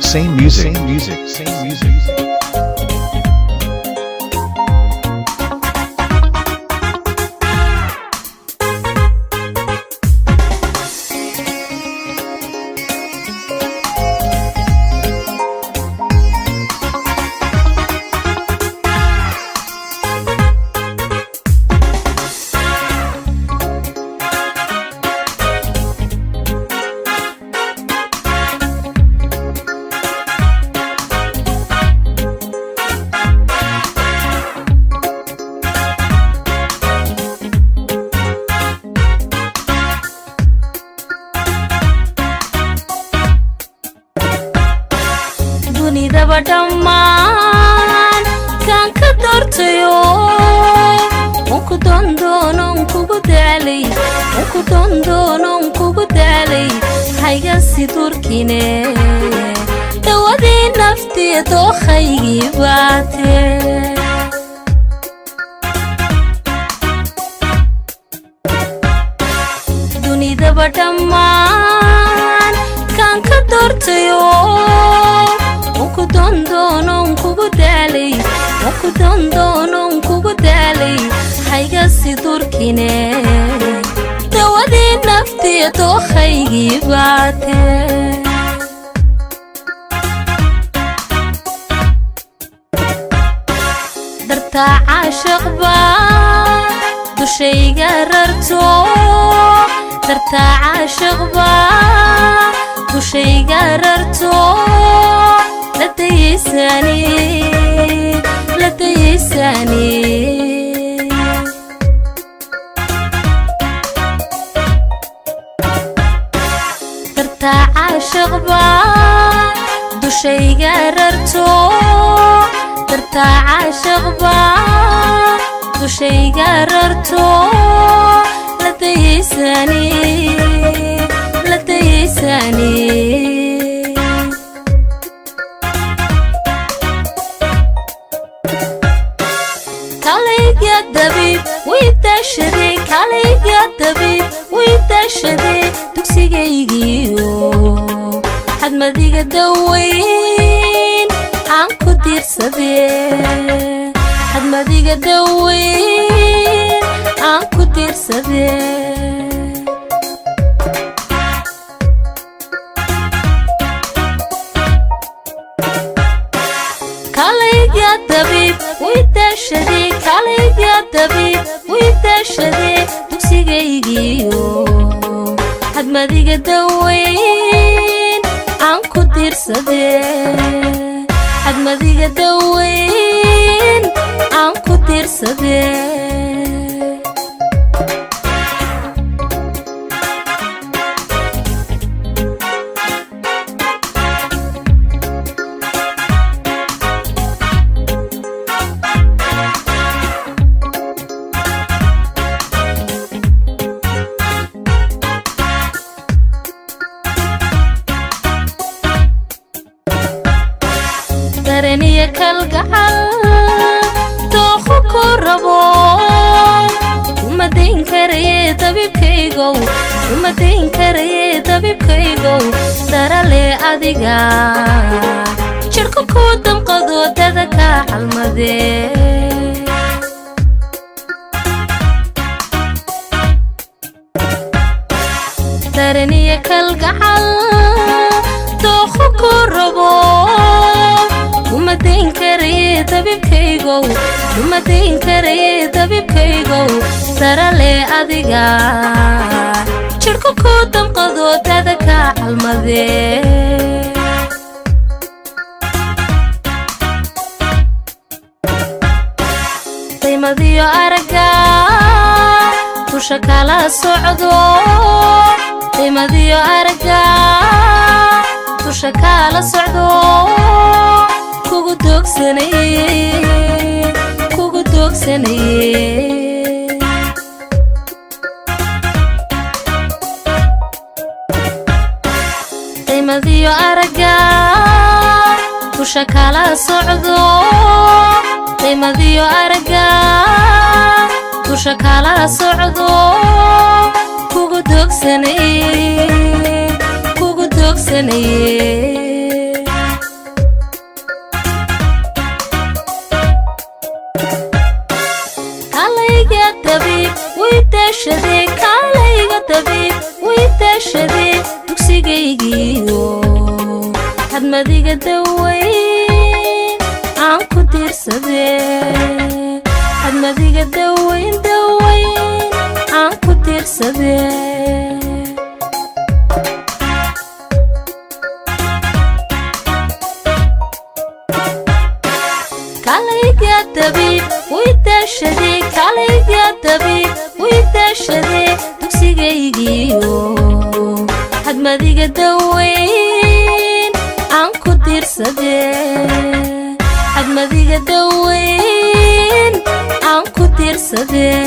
same music, same music, same music. dunidaba dhammaan kaan ka doortayo unku dondoonon kugu daalay haygasi durkine dawadii naftiya doohaygii baate dunidaba dhammaan kaan ka doortayo unku dondoonon kugu daalay haygasi durkine dawadii naftiya doohaygii baate dartaa caashiq baa dushayga rarto dartaa caashiq baa dushayga rarto ladayeysani dartaa caashiq baa dushayga rarto dartaa caashiq baa dushayga rarto ladayeysani kalayga dabiib wiidashade dugsigaygiyo xadmadiga daweyn aan ku diirsade xadmadiga daweyn aan ku diirsade kalayga dabiib wiidashade dugsigaygiyo xadmadiga daweyn aan ku diirsade xadmadiga daweyn aan ku diirsade dareniya kalgacal dooqo ku rabo uma dayn karaye dabibkaygow darale adiga jidhka ku damqado dada ka calmade dareniya kalgacal dooqo ku rabo uma dayn karaye dabibkaygow darale adiga jidhka ku damqado dada ka calmade daymadiyo aragga dusha kala socdo daymadiyo aragga dusha kala socdo kugu doogsanaye daymadiyo aragga dusha kala socdo daymadiyo aragga dusha kala socdo kugu doogsanaye dawayn aan ku tiirsadee hadmadiga dawayn aan ku tiirsadee kalayga dabiib waydaashadee kalayga dabiib waydaashadee dugsigaygiyo hadmadiga dawayn aan ku tiirsadee hadmadiga dawayn aan ku tiirsadee